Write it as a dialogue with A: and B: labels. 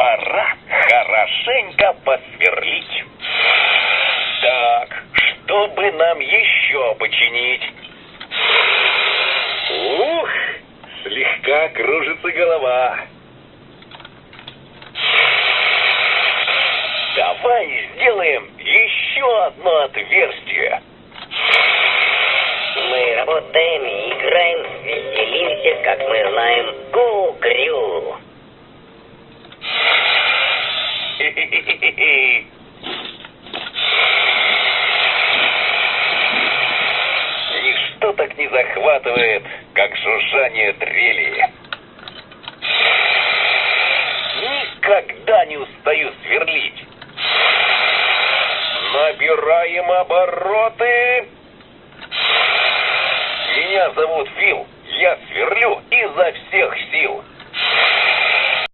A: Пора хорошенько посверлить. Так, что бы нам еще починить? Ух, слегка кружится голова. Давай сделаем еще одно отверстие.
B: Мы работаем, играем, веселимся, как мы знаем, ку-крю.
A: Ничто так не захватывает, как шуршание дрели. Никогда не устаю сверлить. Набираем обороты. Меня зовут Фил. Я сверлю изо всех сил.